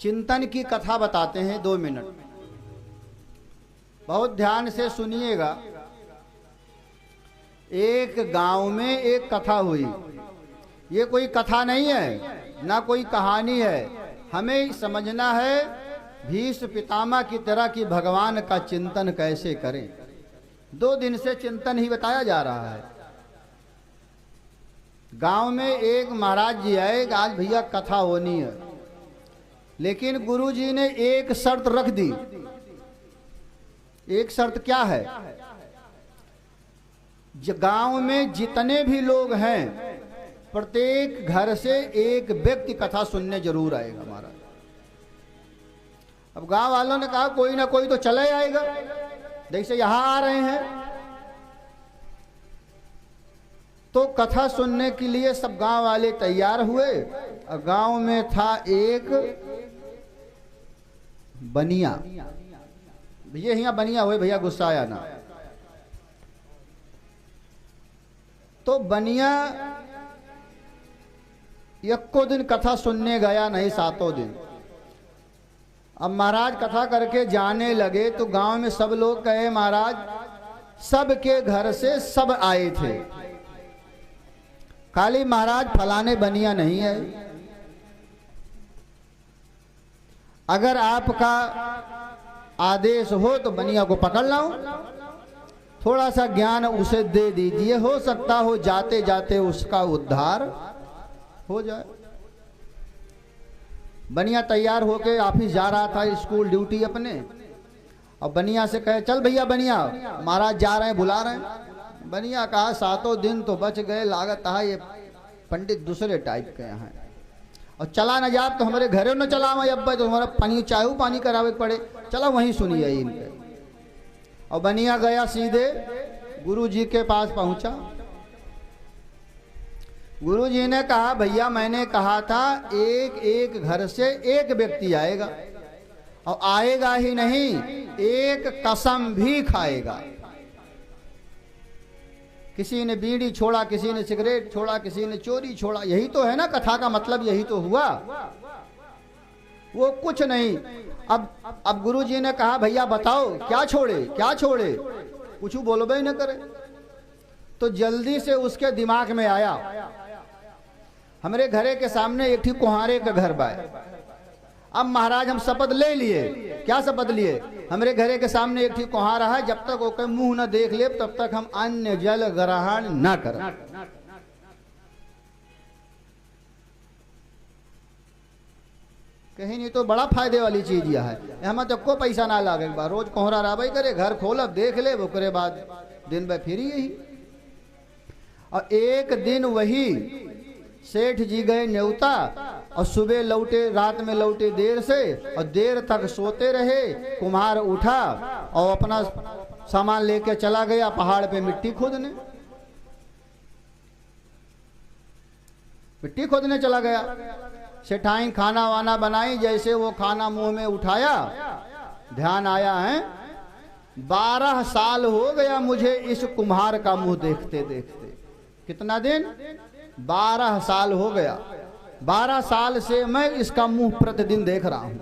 चिंतन की कथा बताते हैं 2 मिनट, बहुत ध्यान से सुनिएगा। एक गांव में एक कथा हुई। ये कोई कथा नहीं है, ना कोई कहानी है। हमें समझना है भीष्म पितामह की तरह कि भगवान का चिंतन कैसे करें। 2 दिन से चिंतन ही बताया जा रहा है। गांव में एक महाराज जी आए, आज भैया कथा होनी है, लेकिन गुरुजी ने एक शर्त रख दी। एक शर्त क्या है? गांव में जितने भी लोग हैं, प्रत्येक घर से एक व्यक्ति कथा सुनने जरूर आएगा महाराज। अब गांव वालों ने कहा कोई ना कोई तो चले आएगा, जैसे यहां आ रहे हैं। तो कथा सुनने के लिए सब गांव वाले तैयार हुए। और गांव में था एक बनिया। भैया यहाँ बनिया हुए, भैया गुस्सा आया ना। तो बनिया एको दिन कथा सुनने गया नहीं, 7 दिन। अब महाराज कथा करके जाने लगे तो गांव में सब लोग कहे महाराज सबके घर से सब आए थे, खाली महाराज फलाने बनिया नहीं है। अगर आपका आदेश हो तो बनिया को पकड़ लाऊं, थोड़ा सा ज्ञान उसे दे दीजिए, हो सकता हो जाते जाते उसका उद्धार हो जाए। बनिया तैयार होके ऑफिस जा रहा था, स्कूल ड्यूटी अपने। और बनिया से कहे चल भैया बनिया, महाराज जा रहे हैं, बुला रहे हैं। बनिया कहा 7 दिन तो बच गए, लागत है ये पंडित दूसरे टाइप के हैं। और चला न जाप तो हमारे घरों न चला अब तो हमारा पानी चाहू पानी करावे पड़े, चला वहीं सुनिए इनके। और बनिया गया सीधे गुरुजी के पास पहुंचा। गुरुजी ने कहा भैया मैंने कहा था एक एक घर से एक व्यक्ति आएगा, और आएगा ही नहीं, एक कसम भी खाएगा। किसी ने बीड़ी छोड़ा, किसी ने सिगरेट छोड़ा, किसी ने चोरी छोड़ा। यही तो है ना कथा का मतलब, यही तो हुआ। वो कुछ नहीं। अब गुरुजी ने कहा भैया बताओ क्या छोड़े, क्या छोड़े? कुछ बोलबे ही न करे। तो जल्दी से उसके दिमाग में आया हमारे घरे के सामने एक ठीक कुहारे का घर बा। अब महाराज हम शपथ ले लिए। क्या शपथ लिए? हमारे घरे के सामने एक ठीक कुहारा है, जब तक ओके मुंह न देख ले तब तक हम अन्य जल ग्रहण न करें। कहीं नहीं तो बड़ा फायदे वाली चीज यह है, हमें तो को पैसा ना लागे। रोज कोहरा राबाई करे, घर खोलब देख ले, ओकरे बाद दिन भर फिर यही। और एक दिन वही सेठ जी गए न्योता, और सुबह लौटे, रात में लौटे देर से, और देर तक सोते रहे। कुम्हार उठा और अपना सामान लेके चला गया पहाड़ पे मिट्टी खोदने। मिट्टी खोदने चला गया। सेठाई खाना वाना बनाई, जैसे वो खाना मुंह में उठाया, ध्यान आया है 12 साल हो गया मुझे इस कुम्हार का मुंह देखते देखते। कितना दिन? 12 साल हो गया। 12 साल से मैं इसका मुंह प्रतिदिन देख रहा हूं।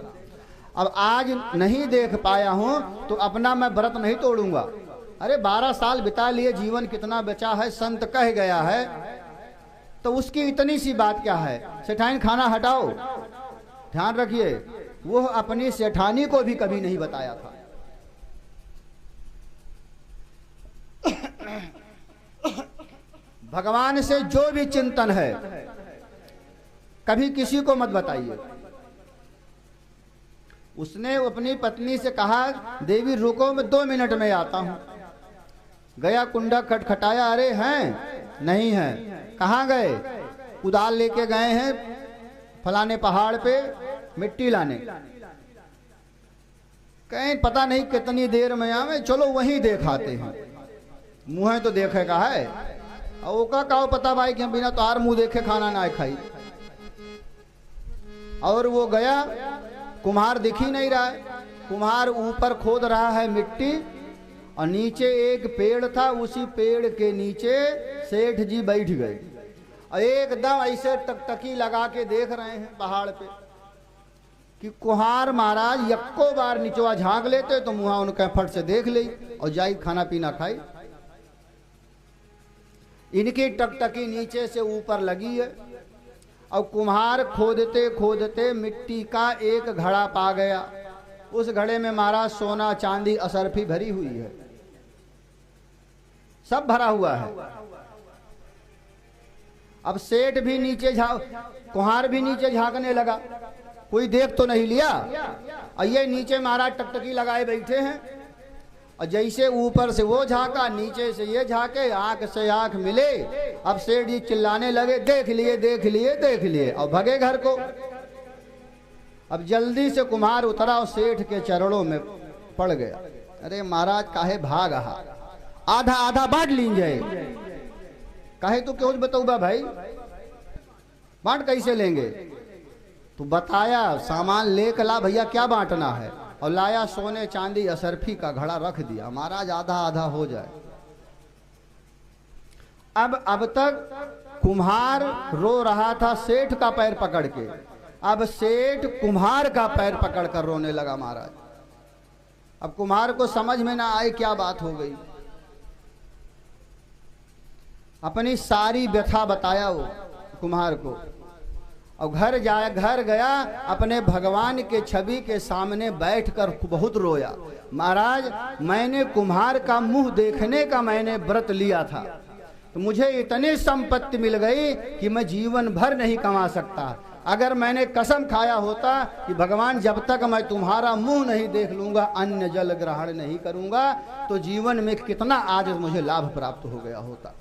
अब आज नहीं देख पाया हूं तो अपना मैं व्रत नहीं तोड़ूंगा। अरे 12 साल बिता लिए, जीवन कितना बचा है, संत कह गया है, तो उसकी इतनी सी बात क्या है? सेठानी खाना हटाओ। ध्यान रखिए, वो अपनी सेठानी को भी कभी नहीं बताया था। भगवान से जो भी चिंतन है कभी किसी को मत बताइए। उसने अपनी पत्नी से कहा देवी रुको, मैं 2 मिनट में आता हूं। गया, कुंडा खटखटाया, अरे हैं? नहीं है। कहाँ गए? कुदाल लेके गए हैं फलाने पहाड़ पे मिट्टी लाने। कहीं पता नहीं कितनी देर में आवे, चलो वहीं देखाते हैं। मुँह तो देखेगा है, और ओका का पता भाई कि हम बिना तार मुंह देखे खाना ना खाई। और वो गया, कुम्हार दिख ही नहीं रहा है। कुम्हार ऊपर खोद रहा है मिट्टी, और नीचे एक पेड़ था, उसी पेड़ के नीचे सेठ जी बैठ गए और एकदम ऐसे टकटकी लगा के देख रहे हैं पहाड़ पे। कि कुहार महाराज यक्को बार निचवा झांक लेते तो मुहा उनके फट से देख ले और जाई खाना पीना खाई। इनकी टकटकी नीचे से ऊपर लगी है और कुम्हार खोदते खोदते मिट्टी का एक घड़ा पा गया। उस घड़े में महाराज सोना चांदी असरफी भरी हुई है, सब भरा हुआ है। अब सेठ भी नीचे कुम्हार भी नीचे झांकने लगा, कोई देख तो नहीं लिया। और ये नीचे महाराज टकटकी लगाए बैठे हैं और जैसे ऊपर से वो झांका नीचे से ये झांके, आंख से आंख मिले। अब सेठ जी चिल्लाने लगे, देख लिए देख लिए देख लिए, और भगे घर को। अब जल्दी से कुम्हार उतरा और सेठ के चरणों में पड़ गया। अरे महाराज काहे भाग आहा, आधा आधा बांट लीजिए। काहे तो क्यों बताऊबा भाई, बांट कैसे लेंगे? तो बताया सामान लेकर ला भैया, क्या बांटना है। और लाया सोने चांदी असरफी का घड़ा रख दिया। महाराज आधा आधा हो जाए। अब तक कुम्हार रो रहा था सेठ का पैर पकड़ के, अब सेठ कुम्हार का पैर पकड़ कर रोने लगा महाराज। अब कुम्हार को समझ में ना आए क्या बात हो गई। अपनी सारी व्यथा बताया वो कुम्हार को, और घर गया, अपने भगवान के छवि के सामने बैठकर बहुत रोया। महाराज मैंने कुम्हार का मुंह देखने का मैंने व्रत लिया था, तो मुझे इतनी संपत्ति मिल गई कि मैं जीवन भर नहीं कमा सकता। अगर मैंने कसम खाया होता कि भगवान जब तक मैं तुम्हारा मुंह नहीं देख लूंगा अन्न जल ग्रहण नहीं करूंगा, तो जीवन में कितना आज मुझे लाभ प्राप्त हो गया होता।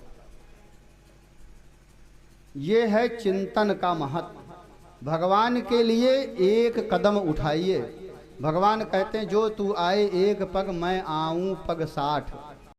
ये है चिंतन का महत्व। भगवान के लिए एक कदम उठाइए। भगवान कहते हैं जो तू आए एक पग, मैं आऊं पग 60।